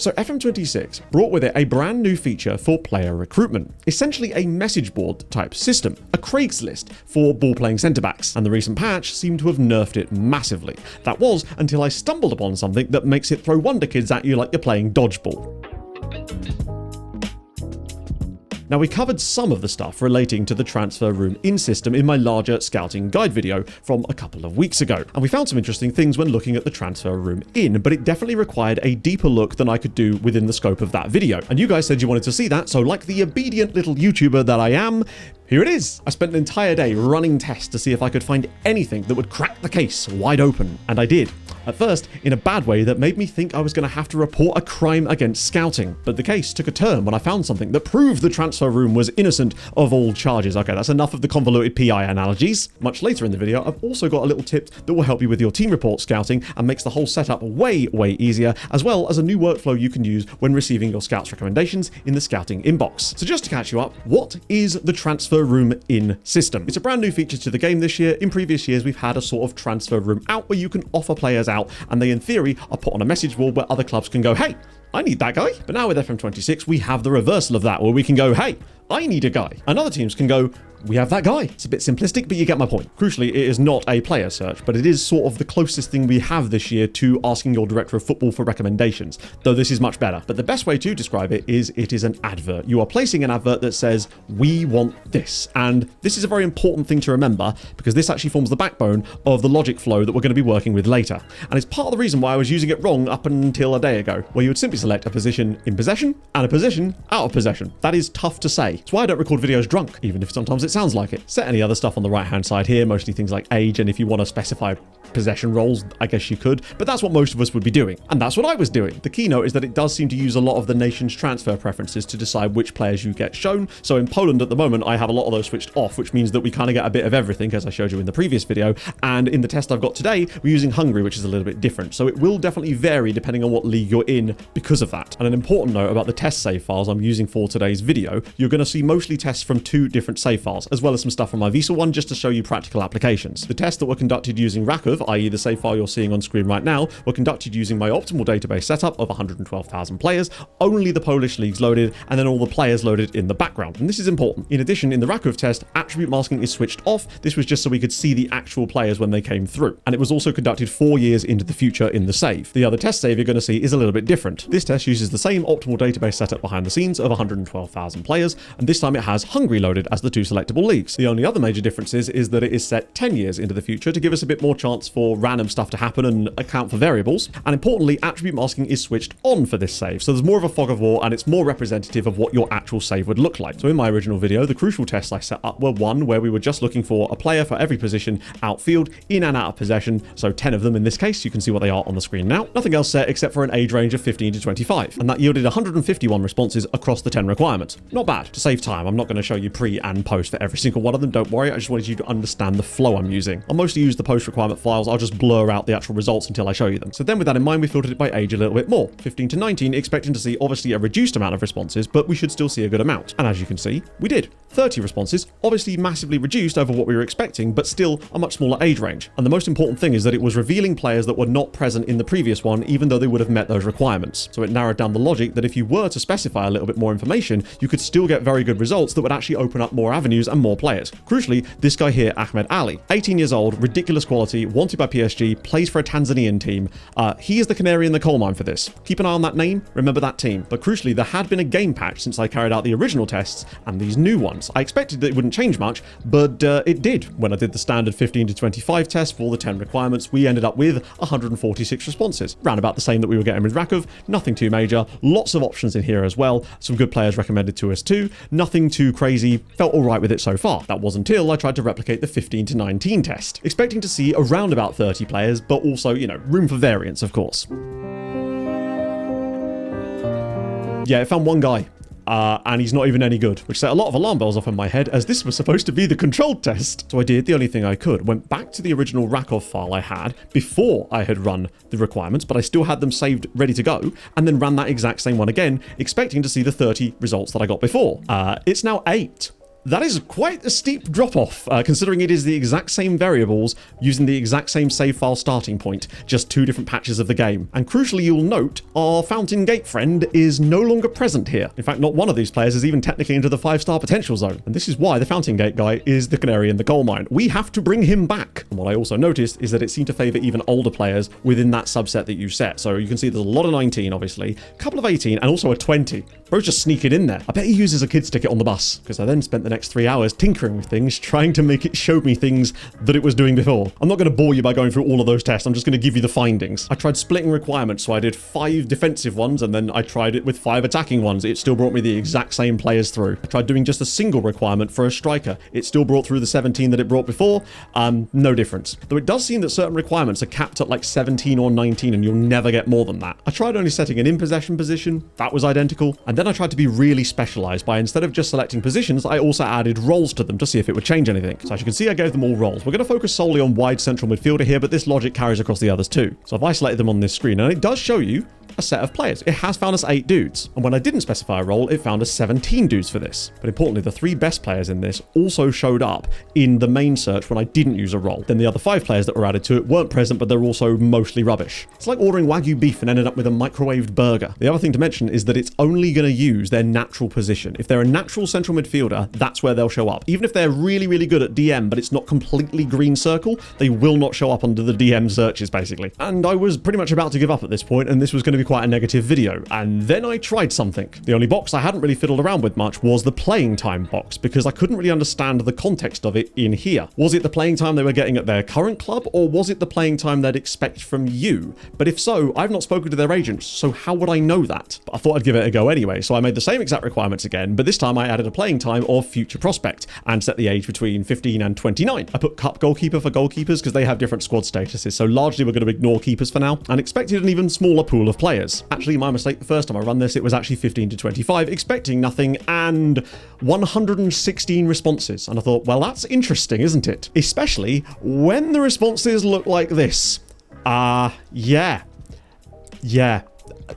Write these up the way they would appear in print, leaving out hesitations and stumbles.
So FM26 brought with it a brand new feature for player recruitment, essentially a message board type system, a Craigslist for ball-playing centre-backs, and the recent patch seemed to have nerfed it massively. That was until I stumbled upon something that makes it throw Wonderkids at you like you're playing dodgeball. Now, we covered some of the stuff relating to the transfer room in system in my larger scouting guide video from a couple of weeks ago, and we found some interesting things when looking at the transfer room in, but it definitely required a deeper look than I could do within the scope of that video. And you guys said you wanted to see that, so like the obedient little YouTuber that I am, here it is. I spent an entire day running tests to see if I could find anything that would crack the case wide open, and I did. At first, in a bad way that made me think I was going to have to report a crime against scouting, but the case took a turn when I found something that proved the transfer room was innocent of all charges. Okay, that's enough of the convoluted PI analogies. Much later in the video, I've also got a little tip that will help you with your team report scouting and makes the whole setup way easier, as well as a new workflow you can use when receiving your scouts recommendations in the scouting inbox. So just to catch you up, what is the transfer room in system? It's a brand new feature to the game this year. In previous years, we've had a sort of transfer room out where you can offer players out, and they in theory are put on a message board where other clubs can go, hey, I need that guy. But now with FM26, we have the reversal of that, where we can go, hey, I need a guy. And other teams can go, we have that guy. It's a bit simplistic, but you get my point. Crucially, it is not a player search, but it is sort of the closest thing we have this year to asking your director of football for recommendations, though this is much better. But the best way to describe it is an advert. You are placing an advert that says, we want this. And this is a very important thing to remember, because this actually forms the backbone of the logic flow that we're going to be working with later. And it's part of the reason why I was using it wrong up until a day ago, where you would simply select a position in possession and a position out of possession. That is tough to say. It's why I don't record videos drunk, even if sometimes it sounds like it. Set any other stuff on the right hand side here, mostly things like age, and if you want to specify possession roles, I guess you could, but that's what most of us would be doing. And that's what I was doing. The keynote is that it does seem to use a lot of the nation's transfer preferences to decide which players you get shown. So in Poland at the moment, I have a lot of those switched off, which means that we kind of get a bit of everything, as I showed you in the previous video. And in the test I've got today, we're using Hungary, which is a little bit different. So it will definitely vary depending on what league you're in because of that. And an important note about the test save files I'm using for today's video, you're going to see mostly tests from 2 different save files, as well as some stuff from my Visa one, just to show you practical applications. The tests that were conducted using Rakov, i.e. the save file you're seeing on screen right now, were conducted using my optimal database setup of 112,000 players, only the Polish leagues loaded, and then all the players loaded in the background. And this is important. In addition, in the Rakov test, attribute masking is switched off. This was just so we could see the actual players when they came through. And it was also conducted 4 years into the future in the save. The other test save you're going to see is a little bit different. This test uses the same optimal database setup behind the scenes of 112,000 players, and this time it has Hungary loaded as the 2 selectable leagues. The only other major difference is that it is set 10 years into the future to give us a bit more chance for random stuff to happen and account for variables. And importantly, attribute masking is switched on for this save, so there's more of a fog of war and it's more representative of what your actual save would look like. So in my original video, the crucial tests I set up were one where we were just looking for a player for every position outfield, in and out of possession, so 10 of them in this case. You can see what they are on the screen now. Nothing else set except for an age range of 15 to 25, and that yielded 151 responses across the 10 requirements. Not bad. To save time, I'm not going to show you pre and post for every single one of them, don't worry. I just wanted you to understand the flow I'm using. I'll mostly use the post requirement files. I'll just blur out the actual results until I show you them. So then with that in mind, we filtered it by age a little bit more. 15 to 19, expecting to see obviously a reduced amount of responses, but we should still see a good amount. And as you can see, we did. 30 responses, obviously massively reduced over what we were expecting, but still a much smaller age range. And the most important thing is that it was revealing players that were not present in the previous one, even though they would have met those requirements. So it narrowed down the logic that if you were to specify a little bit more information, you could still get very good results that would actually open up more avenues and more players. Crucially, this guy here, Ahmed Ali, 18 years old, ridiculous quality, wanted by PSG, plays for a Tanzanian team. He is the canary in the coal mine for this. Keep an eye on that name, remember that team. But crucially, there had been a game patch since I carried out the original tests and these new ones. I expected that it wouldn't change much, but it did. When I did the standard 15 to 25 test for all the 10 requirements, we ended up with 146 responses. Round about the same that we were getting with Rakov, nothing too major. Lots of options in here as well. Some good players recommended to us too. Nothing too crazy. Felt all right with it so far. That was until I tried to replicate the 15 to 19 test, expecting to see around about 30 players, but also, room for variance, of course. Yeah, it found one guy. And he's not even any good, which set a lot of alarm bells off in my head, as this was supposed to be the controlled test. So I did the only thing I could, went back to the original Rakov file I had before I had run the requirements, but I still had them saved ready to go, and then ran that exact same one again, expecting to see the 30 results that I got before. It's now 8. That is quite a steep drop-off, considering it is the exact same variables using the exact same save file starting point, just 2 different patches of the game. And crucially, you'll note our Fountain Gate friend is no longer present here. In fact, not one of these players is even technically into the 5-star potential zone. And this is why the Fountain Gate guy is the canary in the coal mine. We have to bring him back. And what I also noticed is that it seemed to favor even older players within that subset that you set. So you can see there's a lot of 19, obviously, a couple of 18, and also a 20. Bro's just sneaking in there. I bet he uses a kid's ticket on the bus, because I then spent the next 3 hours tinkering with things, trying to make it show me things that it was doing before. I'm not going to bore you by going through all of those tests. I'm just going to give you the findings. I tried splitting requirements, so I did 5 defensive ones, and then I tried it with 5 attacking ones. It still brought me the exact same players through. I tried doing just a single requirement for a striker. It still brought through the 17 that it brought before. No difference. Though it does seem that certain requirements are capped at like 17 or 19, and you'll never get more than that. I tried only setting an in-possession position. That was identical. And then I tried to be really specialized by, instead of just selecting positions, I also added roles to them to see if it would change anything. So as you can see, I gave them all roles. We're going to focus solely on wide central midfielder here, but this logic carries across the others too. So I've isolated them on this screen, and it does show you a set of players. It has found us 8 dudes. And when I didn't specify a role, it found us 17 dudes for this. But importantly, the 3 best players in this also showed up in the main search when I didn't use a role. Then the other 5 players that were added to it weren't present, but they're also mostly rubbish. It's like ordering Wagyu beef and ended up with a microwaved burger. The other thing to mention is that it's only going to use their natural position. If they're a natural central midfielder, that's where they'll show up. Even if they're really, really good at DM, but it's not completely green circle, they will not show up under the DM searches, basically. And I was pretty much about to give up at this point, and this was going to be quite a negative video. And then I tried something. The only box I hadn't really fiddled around with much was the playing time box, because I couldn't really understand the context of it in here. Was it the playing time they were getting at their current club, or was it the playing time they'd expect from you? But if so, I've not spoken to their agents, so how would I know that? But I thought I'd give it a go anyway, so I made the same exact requirements again, but this time I added a playing time of future prospect and set the age between 15 and 29. I put cup goalkeeper for goalkeepers because they have different squad statuses, so largely we're going to ignore keepers for now, and expected an even smaller pool of players. Actually, my mistake, the first time I run this, it was actually 15 to 25, expecting nothing, and 116 responses. And I thought, well, that's interesting, isn't it? Especially when the responses look like this. Yeah.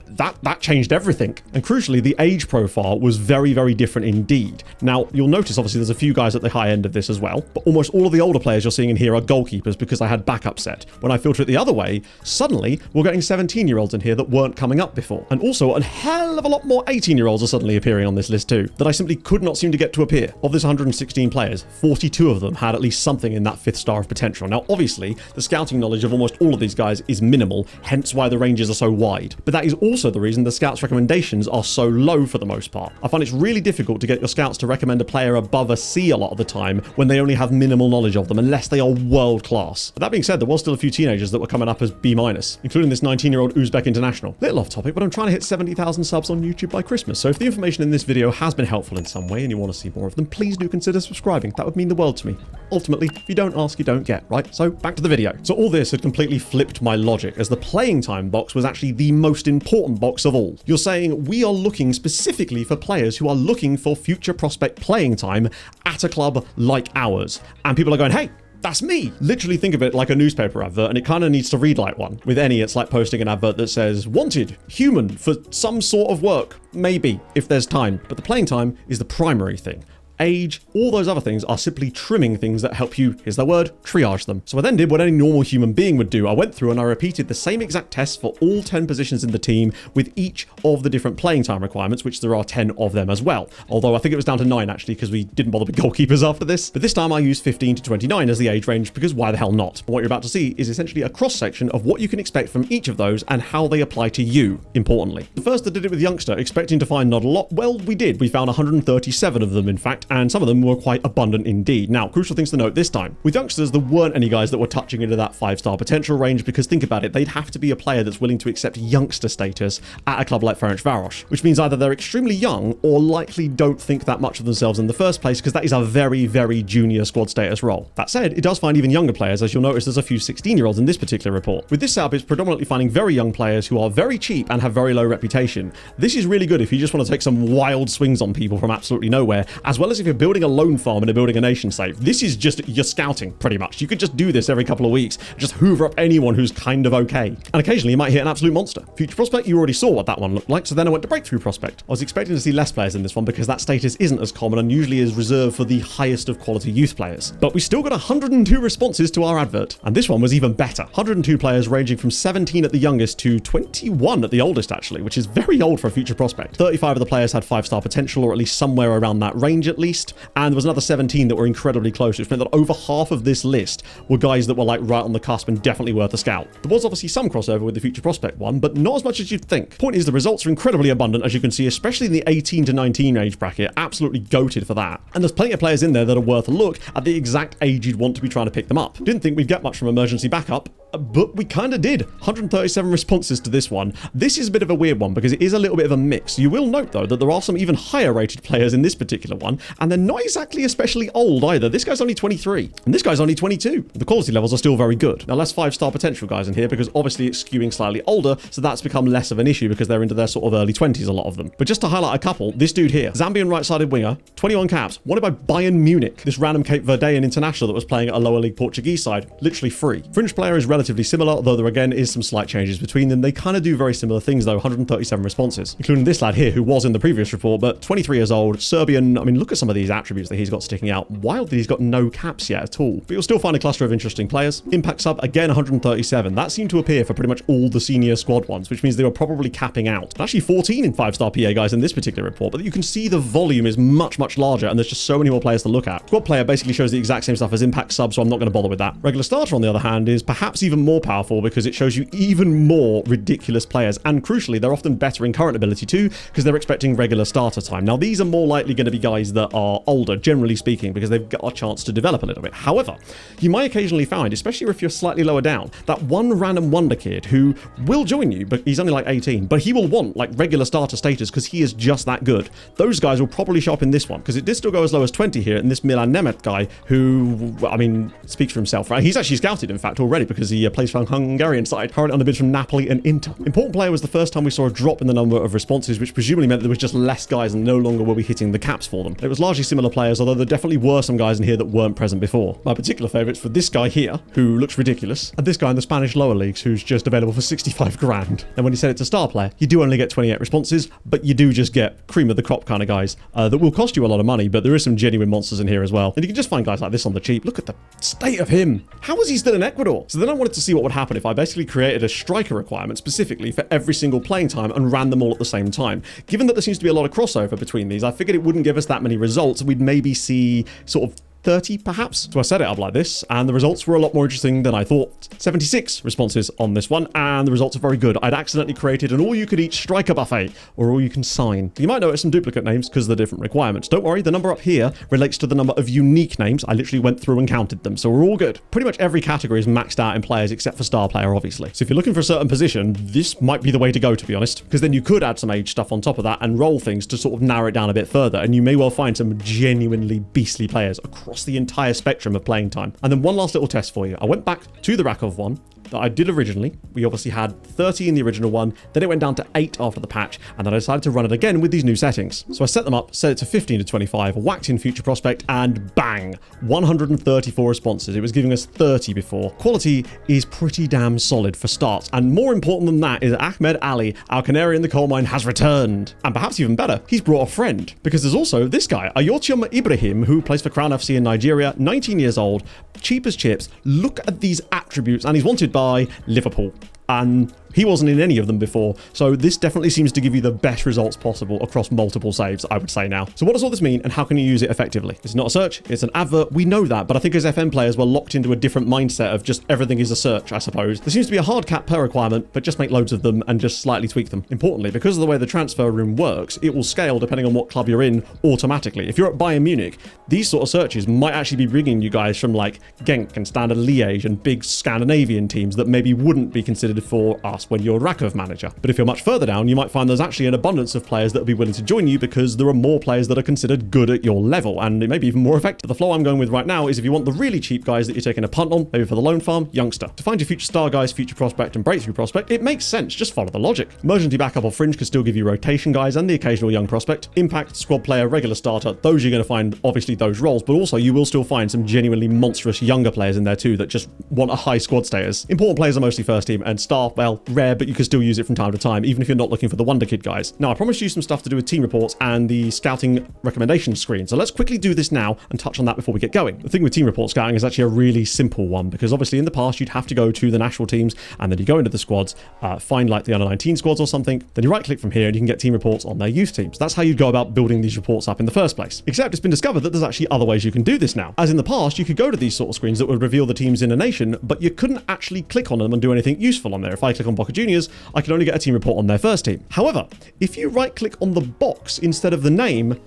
That changed everything. And crucially, the age profile was very, very different indeed. Now, you'll notice, obviously, there's a few guys at the high end of this as well, but almost all of the older players you're seeing in here are goalkeepers because I had backup set. When I filter it the other way, suddenly we're getting 17-year-olds in here that weren't coming up before. And also, a hell of a lot more 18-year-olds are suddenly appearing on this list too, that I simply could not seem to get to appear. Of this 116 players, 42 of them had at least something in that 5th star of potential. Now, obviously, the scouting knowledge of almost all of these guys is minimal, hence why the ranges are so wide. But that is also the reason the scouts' recommendations are so low for the most part. I find it's really difficult to get your scouts to recommend a player above a C a lot of the time when they only have minimal knowledge of them, unless they are world class. But that being said, there was still a few teenagers that were coming up as B-, including this 19-year-old Uzbek international. Little off topic, but I'm trying to hit 70,000 subs on YouTube by Christmas, so if the information in this video has been helpful in some way and you want to see more of them, please do consider subscribing. That would mean the world to me. Ultimately, if you don't ask, you don't get, right? So back to the video. So all this had completely flipped my logic, as the playing time box was actually the most important box of all. You're saying we are looking specifically for players who are looking for future prospect playing time at a club like ours. And people are going, hey, that's me. Literally think of it like a newspaper advert, and it kind of needs to read like one. With any, it's like posting an advert that says, wanted, human, for some sort of work. Maybe, if there's time. But the playing time is the primary thing. Age, all those other things are simply trimming things that help you, here's the word, triage them. So I then did what any normal human being would do. I went through and I repeated the same exact tests for all 10 positions in the team with each of the different playing time requirements, which there are 10 of them as well. Although I think it was down to 9 actually, because we didn't bother with goalkeepers after this. But this time I used 15 to 29 as the age range, because why the hell not? And what you're about to see is essentially a cross-section of what you can expect from each of those and how they apply to you, importantly. The first that did it with youngster, expecting to find not a lot, well, we did. We found 137 of them, in fact, and some of them were quite abundant indeed. Now, crucial things to note this time. With youngsters, there weren't any guys that were touching into that 5-star potential range, because think about it, they'd have to be a player that's willing to accept youngster status at a club like Ferencváros, which means either they're extremely young or likely don't think that much of themselves in the first place, because that is a very, very junior squad status role. That said, it does find even younger players, as you'll notice there's a few 16-year-olds in this particular report. With this setup, it's predominantly finding very young players who are very cheap and have very low reputation. This is really good if you just want to take some wild swings on people from absolutely nowhere, as well as almost if you're building a loan farm and building a nation save. This is just your scouting, pretty much. You could just do this every couple of weeks, just hoover up anyone who's kind of okay. And occasionally you might hit an absolute monster. Future Prospect, you already saw what that one looked like, so then I went to Breakthrough Prospect. I was expecting to see less players in this one because that status isn't as common and usually is reserved for the highest of quality youth players. But we still got 102 responses to our advert. And this one was even better. 102 players ranging from 17 at the youngest to 21 at the oldest, actually, which is very old for a Future Prospect. 35 of the players had 5-star potential, or at least somewhere around that range at least. And there was another 17 that were incredibly close, which meant that over half of this list were guys that were like right on the cusp and definitely worth a scout. There was obviously some crossover with the Future Prospect one, but not as much as you'd think. Point is, the results are incredibly abundant, as you can see, especially in the 18 to 19 age bracket. Absolutely goated for that. And there's plenty of players in there that are worth a look at the exact age you'd want to be trying to pick them up. Didn't think we'd get much from emergency backup, but we kind of did. 137 responses to this one. This is a bit of a weird one because it is a little bit of a mix. You will note, though, that there are some even higher rated players in this particular one, and they're not exactly especially old either. This guy's only 23, and this guy's only 22. The quality levels are still very good. Now, less 5-star potential guys in here because obviously it's skewing slightly older, so that's become less of an issue because they're into their sort of early 20s, a lot of them. But just to highlight a couple, this dude here, Zambian right-sided winger, 21 caps, wanted by Bayern Munich, this random Cape Verdean international that was playing at a lower league Portuguese side, literally free. Fringe player is relatively similar, although there again is some slight changes between them. They kind of do very similar things though. 137 responses, including this lad here who was in the previous report, but 23 years old, Serbian. I mean, look at some of these attributes that he's got sticking out. Wild that he's got no caps yet at all, but you'll still find a cluster of interesting players. Impact sub, again 137. That seemed to appear for pretty much all the senior squad ones, which means they were probably capping out. And actually 14 in 5-star PA guys in this particular report, but you can see the volume is much larger and there's just so many more players to look at. Squad player basically shows the exact same stuff as impact sub, so I'm not going to bother with that. Regular starter, on the other hand, is perhaps even more powerful because it shows you even more ridiculous players, and crucially they're often better in current ability too because they're expecting regular starter time. Now these are more likely going to be guys that are older, generally speaking, because they've got a chance to develop a little bit. However, you might occasionally find, especially if you're slightly lower down, that one random Wonderkid who will join you, but he's only like 18, but he will want like regular starter status because he is just that good. Those guys will probably show up in this one because it did still go as low as 20 here, and this Milan Nemeth guy who, I mean, speaks for himself, right? He's actually scouted, in fact, already because he plays for Hungarian side, currently on the bid from Napoli and Inter. Important player was the first time we saw a drop in the number of responses, which presumably meant there was just less guys and no longer were we hitting the caps for them. It was largely similar players, although there definitely were some guys in here that weren't present before. My particular favourites for this guy here, who looks ridiculous, and this guy in the Spanish lower leagues, who's just available for 65 grand. And when you said it's a star player, you do only get 28 responses, but you do just get cream of the crop kind of guys that will cost you a lot of money, but there is some genuine monsters in here as well. And you can just find guys like this on the cheap. Look at the state of him. How is he still in Ecuador? So then I wanted to see what would happen if I basically created a striker requirement specifically for every single playing time and ran them all at the same time. Given that there seems to be a lot of crossover between these, I figured it wouldn't give us that many results. We'd maybe see sort of 30 perhaps. So I set it up like this, and the results were a lot more interesting than I thought. 76 responses on this one, and the results are very good. I'd accidentally created an all-you-could-eat striker buffet, or all-you-can-sign. You might notice some duplicate names because of the different requirements. Don't worry, the number up here relates to the number of unique names. I literally went through and counted them, so we're all good. Pretty much every category is maxed out in players except for star player, obviously. So if you're looking for a certain position, this might be the way to go, to be honest, because then you could add some age stuff on top of that and roll things to sort of narrow it down a bit further, and you may well find some genuinely beastly players across the entire spectrum of playing time. And then one last little test for you. I went back to the Rakov one that I did originally. We obviously had 30 in the original one, then it went down to 8 after the patch, and then I decided to run it again with these new settings. So I set them up, set it to 15 to 25, whacked in Future Prospect, and bang, 134 responses. It was giving us 30 before. Quality is pretty damn solid for starts, and more important than that is Ahmed Ali, our canary in the coal mine, has returned. And perhaps even better, he's brought a friend, because there's also this guy, Ayotium Ibrahim, who plays for Crown FC in Nigeria, 19 years old, cheap as chips. Look at these attributes, and he's wanted by Liverpool. And he wasn't in any of them before, so this definitely seems to give you the best results possible across multiple saves, I would say now. So what does all this mean, and how can you use it effectively? It's not a search, it's an advert, we know that, but I think as FM players we're locked into a different mindset of just everything is a search, I suppose. There seems to be a hard cap per requirement, but just make loads of them and just slightly tweak them. Importantly, because of the way the transfer room works, it will scale depending on what club you're in automatically. If you're at Bayern Munich, these sort of searches might actually be bringing you guys from like Genk and Standard Liège and big Scandinavian teams that maybe wouldn't be considered for us reports when you're Rakov manager. But if you're much further down, you might find there's actually an abundance of players that will be willing to join you because there are more players that are considered good at your level, and it may be even more effective. The flow I'm going with right now is if you want the really cheap guys that you're taking a punt on, maybe for the lone farm, youngster. To find your future star guys, future prospect, and breakthrough prospect, it makes sense. Just follow the logic. Emergency backup or fringe could still give you rotation guys and the occasional young prospect. Impact, squad player, regular starter, those you're going to find obviously those roles, but also you will still find some genuinely monstrous younger players in there too that just want a high squad status. Important players are mostly first team, and star, well, rare, but you can still use it from time to time, even if you're not looking for the Wonderkid guys. Now, I promised you some stuff to do with team reports and the scouting recommendation screen, so let's quickly do this now and touch on that before we get going. The thing with team report scouting is actually a really simple one, because obviously in the past you'd have to go to the national teams and then you go into the squads, find like the under 19 squads or something, then you right click from here and you can get team reports on their youth teams. That's how you go about building these reports up in the first place. Except it's been discovered that there's actually other ways you can do this now. As in the past, you could go to these sort of screens that would reveal the teams in a nation, but you couldn't actually click on them and do anything useful on there. If I click on Boca Juniors, I can only get a team report on their first team. However, if you right click on the box instead of the name,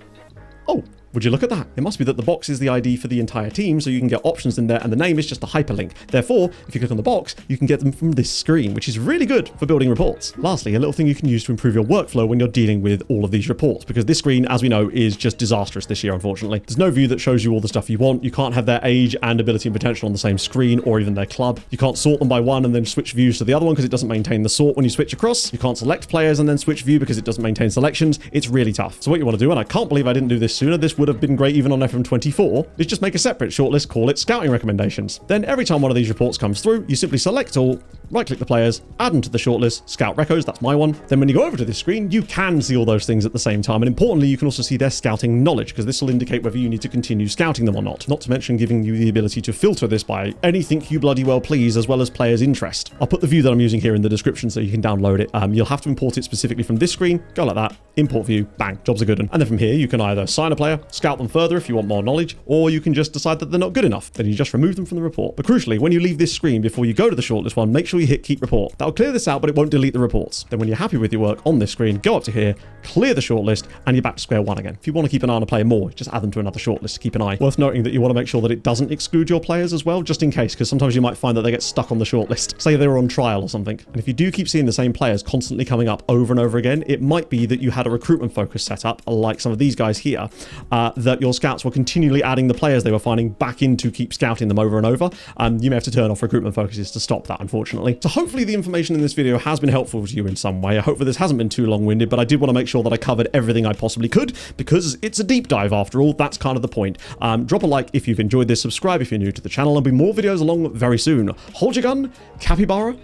oh, would you look at that? It must be that the box is the ID for the entire team, so you can get options in there, and the name is just a hyperlink. Therefore, if you click on the box, you can get them from this screen, which is really good for building reports. Lastly, a little thing you can use to improve your workflow when you're dealing with all of these reports, because this screen, as we know, is just disastrous this year, unfortunately. There's no view that shows you all the stuff you want. You can't have their age and ability and potential on the same screen, or even their club. You can't sort them by one and then switch views to the other one because it doesn't maintain the sort when you switch across. You can't select players and then switch view because it doesn't maintain selections. It's really tough. So what you want to do, and I can't believe I didn't do this sooner, this would have been great even on FM24, is just make a separate shortlist, call it scouting recommendations. Then every time one of these reports comes through, you simply select all, right click the players, add them to the shortlist, scout recos, that's my one. Then when you go over to this screen, you can see all those things at the same time, and importantly, you can also see their scouting knowledge, because this will indicate whether you need to continue scouting them or not. Not to mention giving you the ability to filter this by anything you bloody well please, as well as players' interest. I'll put the view that I'm using here in the description so you can download it. You'll have to import it specifically from this screen, go like that, import view, bang, job's a good one. And then from here, you can either sign a player, scout them further if you want more knowledge, or you can just decide that they're not good enough. Then you just remove them from the report. But crucially, when you leave this screen before you go to the shortlist one, make sure you hit keep report. That'll clear this out, but it won't delete the reports. Then when you're happy with your work on this screen, go up to here, clear the shortlist, and you're back to square one again. If you want to keep an eye on a player more, just add them to another shortlist to keep an eye. Worth noting that you want to make sure that it doesn't exclude your players as well, just in case, because sometimes you might find that they get stuck on the shortlist. Say they were on trial or something. And if you do keep seeing the same players constantly coming up over and over again, it might be that you had a recruitment focus set up, like some of these guys here, that your scouts were continually adding the players they were finding back in to keep scouting them over and over. You may have to turn off recruitment focuses to stop that, unfortunately. So hopefully the information in this video has been helpful to you in some way. I hope that this hasn't been too long-winded, but I did want to make sure that I covered everything I possibly could, because it's a deep dive after all. That's kind of the point. Drop a like if you've enjoyed this, subscribe if you're new to the channel, and there'll be more videos along very soon. Hold your gun, capybara,